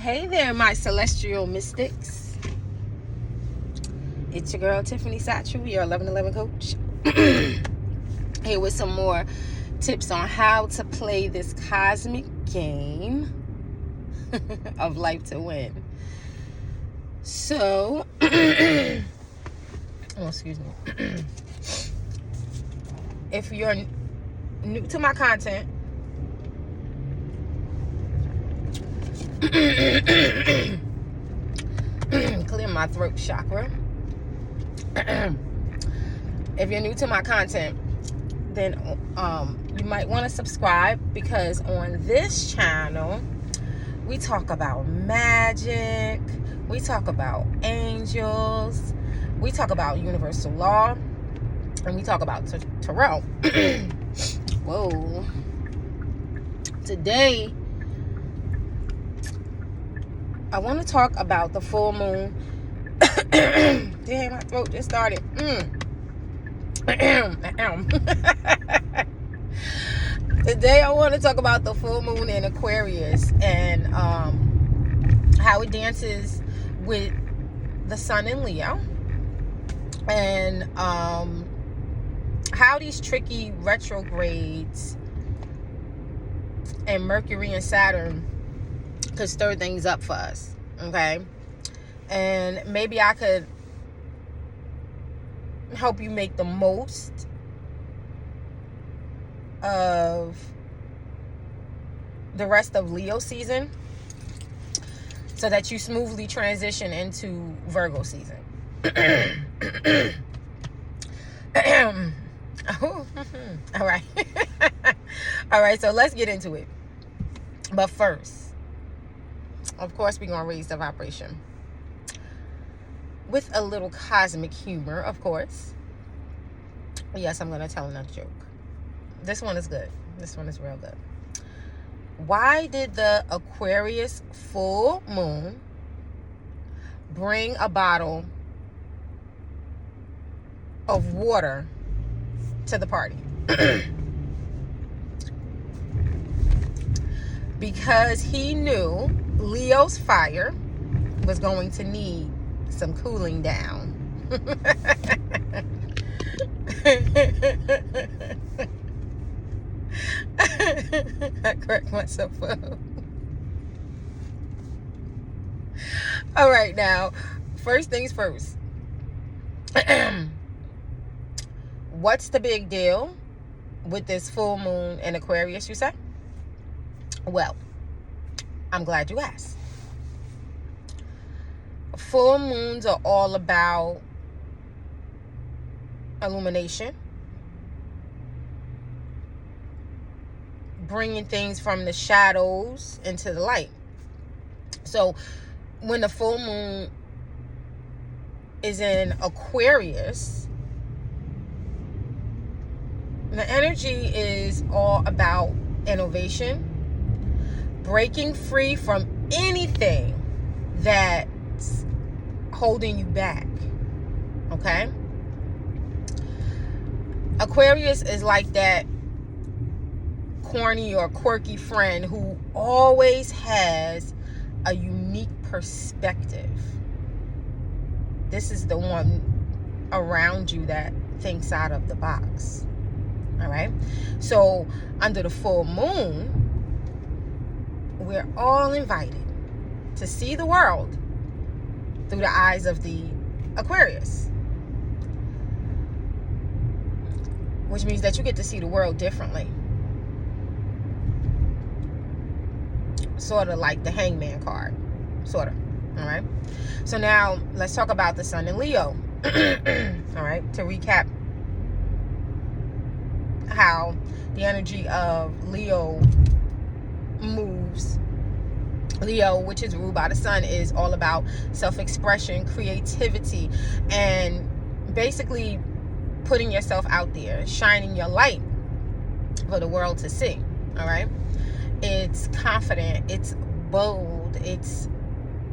Hey there, my celestial mystics. It's your girl, Tiffany Satchel, your 1111 coach. Here with some more tips on how to play this cosmic game of life to win. So, excuse me. If you're new to my content, clear my throat chakra. If you're new to my content, then you might want to subscribe, because on this channel we talk about magic, we talk about angels, we talk about universal law, and we talk about tarot. Whoa. Today I want to talk about the full moon. Damn, my throat just started. Today I want to talk about the full moon in Aquarius and how it dances with the sun in Leo, and how these tricky retrogrades and Mercury and Saturn could stir things up for us. Okay, and maybe I could help you make the most of the rest of Leo season so that you smoothly transition into Virgo season. All right. All right, so let's get into it. But first, of course, we're going to raise the vibration with a little cosmic humor, of course. Yes, I'm going to tell another joke. This one is good. This one is real good. Why did the Aquarius full moon bring a bottle of water to the party? Because he knew Leo's fire was going to need some cooling down. I cracked myself up. All right, now, first things first. What's the big deal with this full moon in Aquarius, you say? Well, I'm glad you asked. Full moons are all about illumination, bringing things from the shadows into the light. So when the full moon is in Aquarius, the energy is all about innovation, breaking free from anything that's holding you back. Okay? Aquarius is like that corny or quirky friend who always has a unique perspective. This is the one around you that thinks out of the box. All right? So under the full moon, we're all invited to see the world through the eyes of the Aquarius, which means that you get to see the world differently. Sort of like the Hangman card. Sort of. All right? So now let's talk about the sun in Leo. All right? To recap how the energy of Leo moves. Leo, which is ruled by the sun, is all about self-expression, creativity, and basically putting yourself out there, shining your light for the world to see. All right? It's confident, it's bold, it's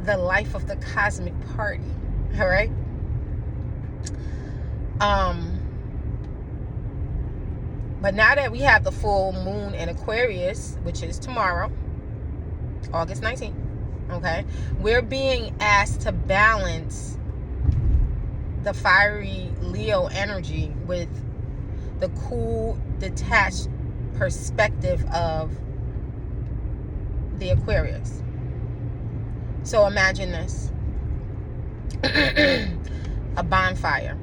the life of the cosmic party. All right? But now that we have the full moon in Aquarius, which is tomorrow, August 19th, Okay, we're being asked to balance the fiery Leo energy with the cool, detached perspective of the Aquarius. So imagine this. A bonfire,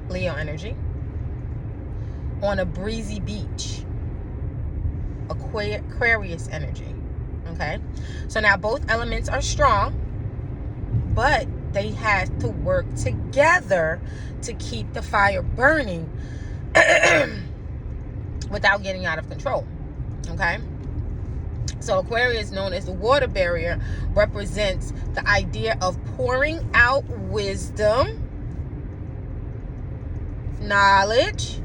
Leo energy, on a breezy beach, Aquarius energy. Okay, so now both elements are strong, but they have to work together to keep the fire burning without getting out of control. Okay, so Aquarius, known as the water barrier, represents the idea of pouring out wisdom, knowledge,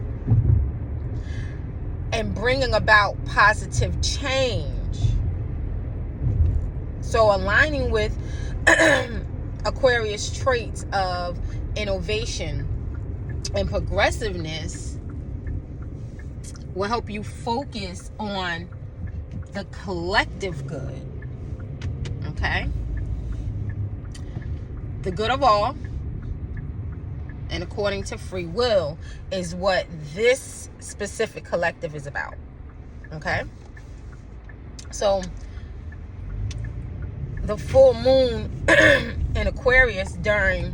and bringing about positive change. So aligning with Aquarius traits of innovation and progressiveness will help you focus on the collective good. Okay? The good of all, and according to free will, is what this specific collective is about. Okay? So the full moon in Aquarius during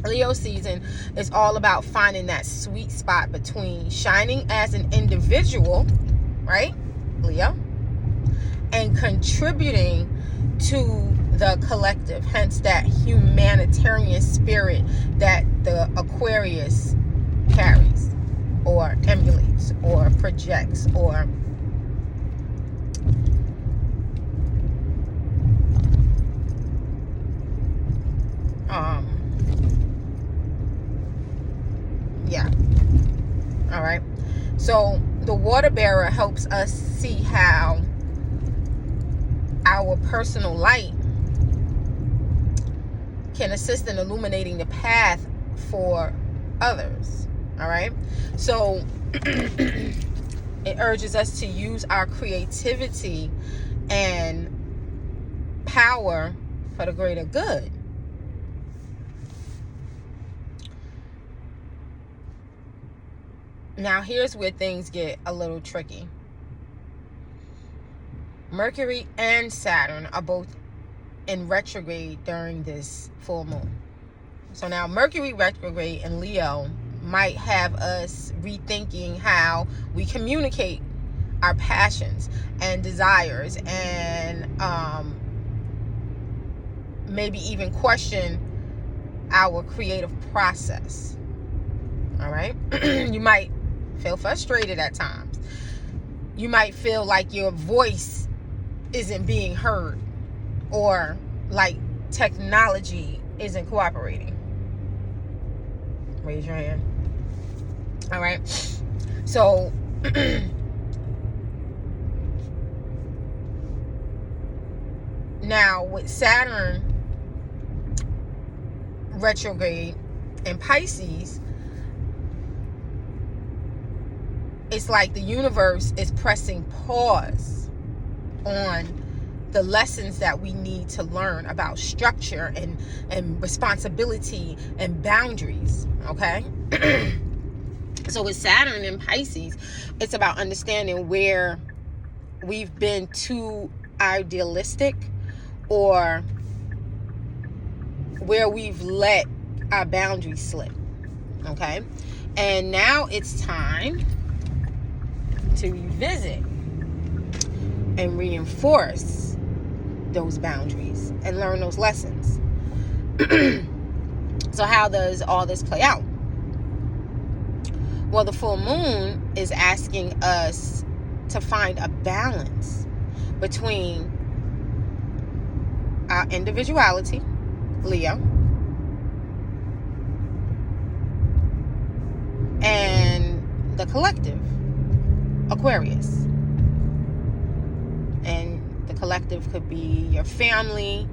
Leo season is all about finding that sweet spot between shining as an individual, right, Leo, and contributing to the collective, hence that humanitarian spirit that the Aquarius carries or emulates or projects or yeah. All right. So the water bearer helps us see how our personal light can assist in illuminating the path for others. All right. So it urges us to use our creativity and power for the greater good. Now, here's where things get a little tricky. Mercury and Saturn are both in retrograde during this full moon. So now Mercury retrograde in Leo might have us rethinking how we communicate our passions and desires, and maybe even question our creative process. All right. You might feel frustrated at times. You might feel like your voice isn't being heard, or like technology isn't cooperating. Raise your hand. All right. So now with Saturn retrograde in Pisces, it's like the universe is pressing pause on the lessons that we need to learn about structure and responsibility and boundaries. Okay. So with Saturn in Pisces, it's about understanding where we've been too idealistic, or where we've let our boundaries slip. Okay. And now it's time to revisit and reinforce those boundaries and learn those lessons. So how does all this play out? Well, the full moon is asking us to find a balance between our individuality, Leo, and the collective, Aquarius. And the collective could be your family.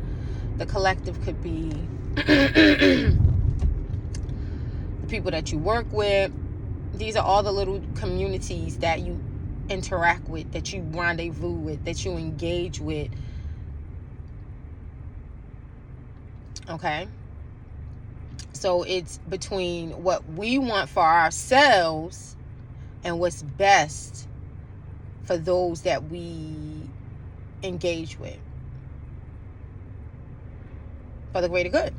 The collective could be the people that you work with. These are all the little communities that you interact with, that you rendezvous with, that you engage with Okay? So it's between what we want for ourselves and what's best for those that we engage with, for the greater good.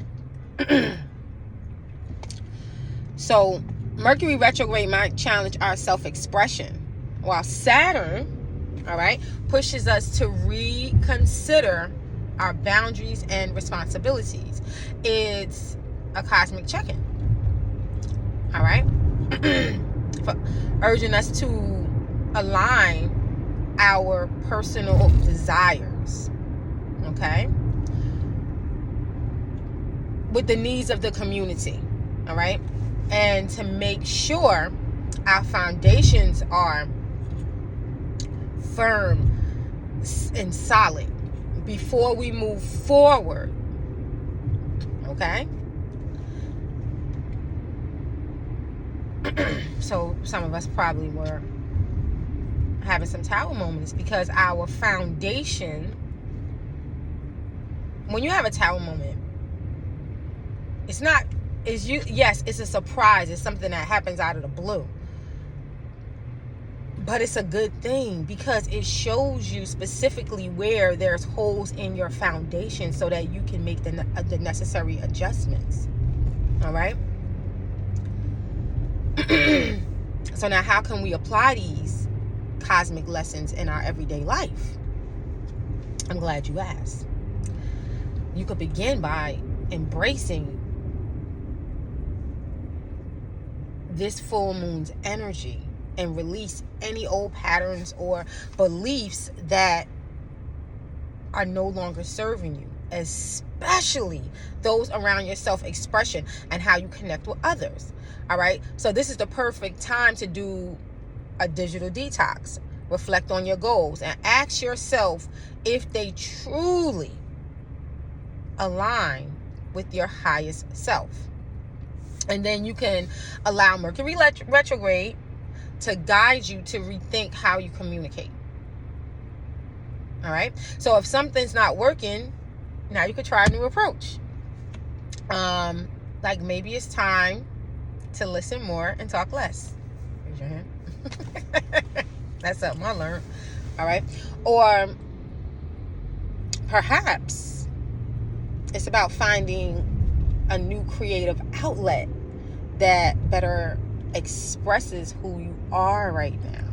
So Mercury retrograde might challenge our self-expression, while Saturn, all right, pushes us to reconsider our boundaries and responsibilities. It's a cosmic check-in, all right, urging us to align our personal desires, okay, with the needs of the community, all right, and to make sure our foundations are firm and solid before we move forward, okay? So some of us probably were having some tower moments because our foundation, when you have a tower moment, yes, it's a surprise. It's something that happens out of the blue. But it's a good thing because it shows you specifically where there's holes in your foundation so that you can make the necessary adjustments. All right? So now how can we apply these cosmic lessons in our everyday life? I'm glad you asked. You could begin by embracing this full moon's energy and release any old patterns or beliefs that are no longer serving you, especially those around your self-expression and how you connect with others. All right, so this is the perfect time to do a digital detox, reflect on your goals, and ask yourself if they truly align with your highest self. And then you can allow Mercury retrograde to guide you to rethink how you communicate. All right. So if something's not working, now you could try a new approach. Like maybe it's time to listen more and talk less. Raise your hand. That's something I learned. All right. Or perhaps it's about finding a new creative outlet that better expresses who you are right now.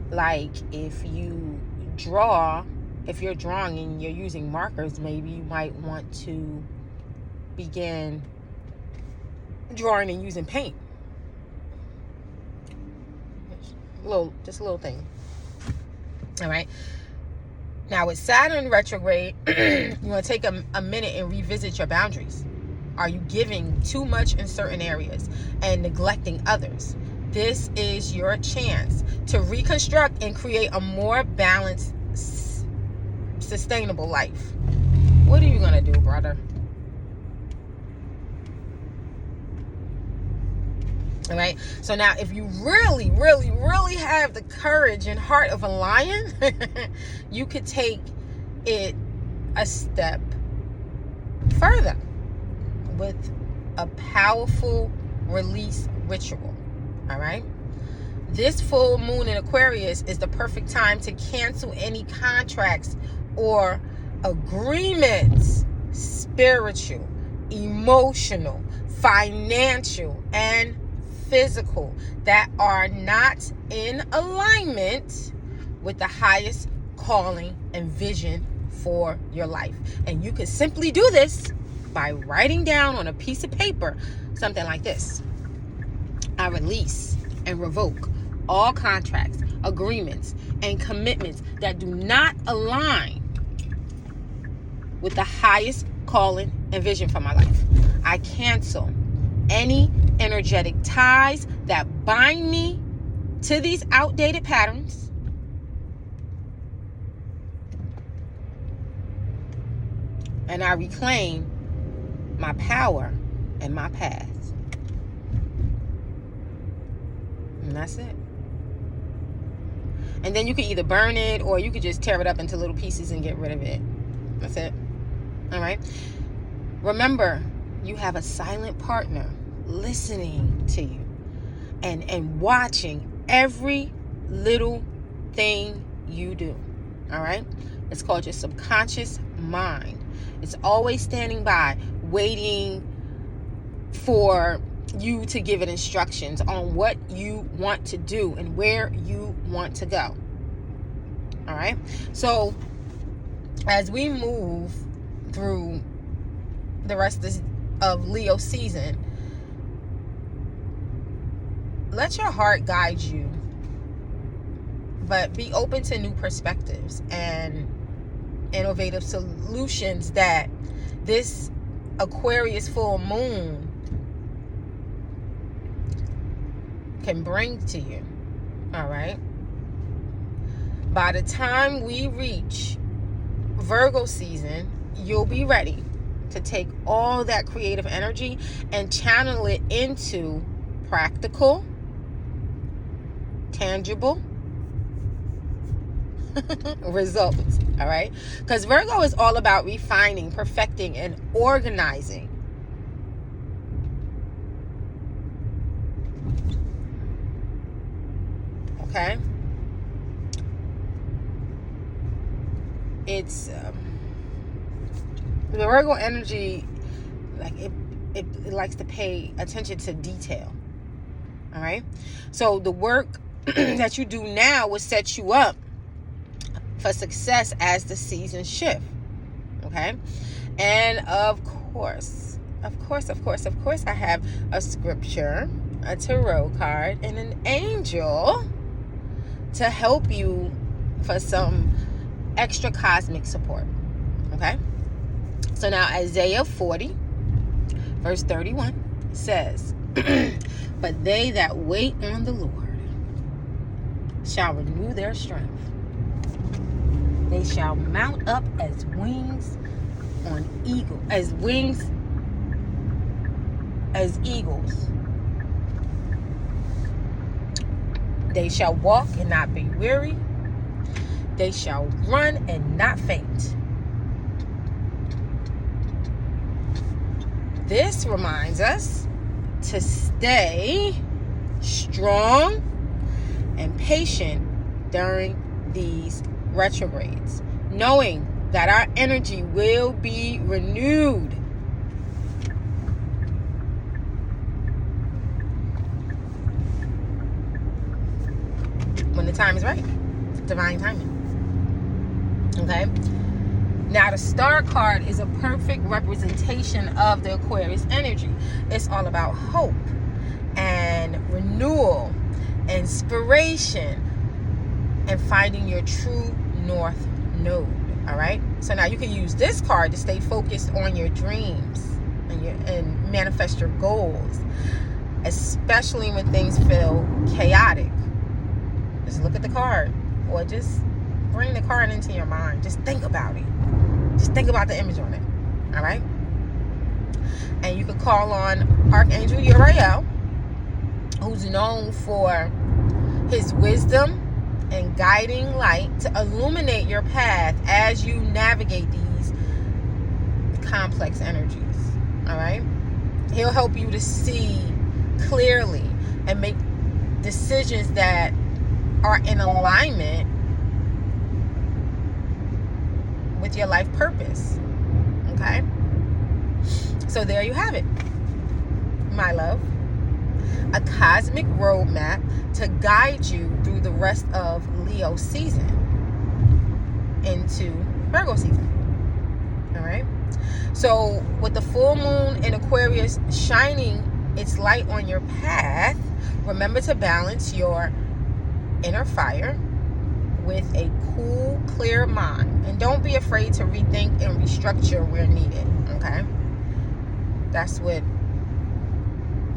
Like if you're drawing and you're using markers, maybe you might want to begin drawing and using paint. Just a little thing. All right. Now with Saturn retrograde, you want to take a minute and revisit your boundaries. Are you giving too much in certain areas and neglecting others? This is your chance to reconstruct and create a more balanced, sustainable life. What are you going to do, brother? All right. So now if you really, really, really have the courage and heart of a lion, you could take it a step further with a powerful release ritual. All right. This full moon in Aquarius is the perfect time to cancel any contracts or agreements, spiritual, emotional, financial, and physical, that are not in alignment with the highest calling and vision for your life. And you can simply do this by writing down on a piece of paper something like this: I release and revoke all contracts, agreements, and commitments that do not align with the highest calling and vision for my life. I cancel any energetic ties that bind me to these outdated patterns. And I reclaim my power and my path. And that's it. And then you can either burn it or you could just tear it up into little pieces and get rid of it. That's it. All right. Remember, you have a silent partner listening to you and watching every little thing you do. All right? It's called your subconscious mind. It's always standing by, waiting for you to give it instructions on what you want to do and where you want to go. All right? So, as we move through the rest of Leo season, let your heart guide you, but be open to new perspectives and innovative solutions that this Aquarius full moon can bring to you. All right? By the time we reach Virgo season, you'll be ready to take all that creative energy and channel it into practical, tangible results. All right? Because Virgo is all about refining, perfecting, and organizing. Okay? It's the Virgo energy, like it likes to pay attention to detail. All right? So the work that you do now will set you up for success as the seasons shift. Okay? And of course, I have a scripture, a tarot card, and an angel to help you for some extra cosmic support. Okay? So now Isaiah 40, verse 31 says, but they that wait on the Lord shall renew their strength. They shall mount up as wings on as eagles. They shall walk and not be weary. They shall run and not faint. This reminds us to stay strong and patient during these retrogrades, knowing that our energy will be renewed. When the time is right. Divine timing. Okay? Now, the star card is a perfect representation of the Aquarius energy. It's all about hope and renewal, inspiration, and finding your true north node. All right? So now you can use this card to stay focused on your dreams and manifest your goals, especially when things feel chaotic. Just look at the card, or just bring the card into your mind. Just think about it. Just think about the image on it. All right? And you can call on Archangel Uriel, who's known for his wisdom and guiding light to illuminate your path as you navigate these complex energies. All right? He'll help you to see clearly and make decisions that are in alignment with your life purpose. Okay? So there you have it, my love. A cosmic roadmap to guide you through the rest of Leo season into Virgo season. All right? So with the full moon in Aquarius shining its light on your path, remember to balance your inner fire with a cool, clear mind. And don't be afraid to rethink and restructure where needed. Okay? That's what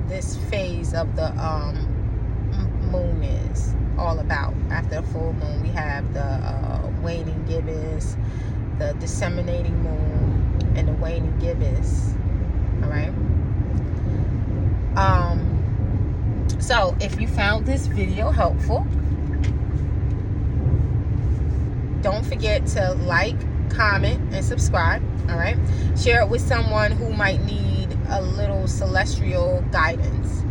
this phase of the moon is all about. After the full moon, we have the waning gibbous, the disseminating moon, and the waning gibbous. All right? So if you found this video helpful, don't forget to like, comment, and subscribe. All right, share it with someone who might need a little celestial guidance,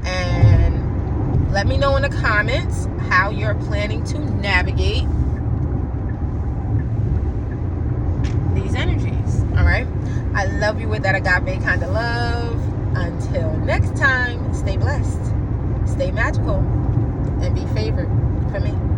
and let me know in the comments how you're planning to navigate these energies. All right, I love you with that agape kind of love. Until next time, stay blessed, stay magical, and be favored for me.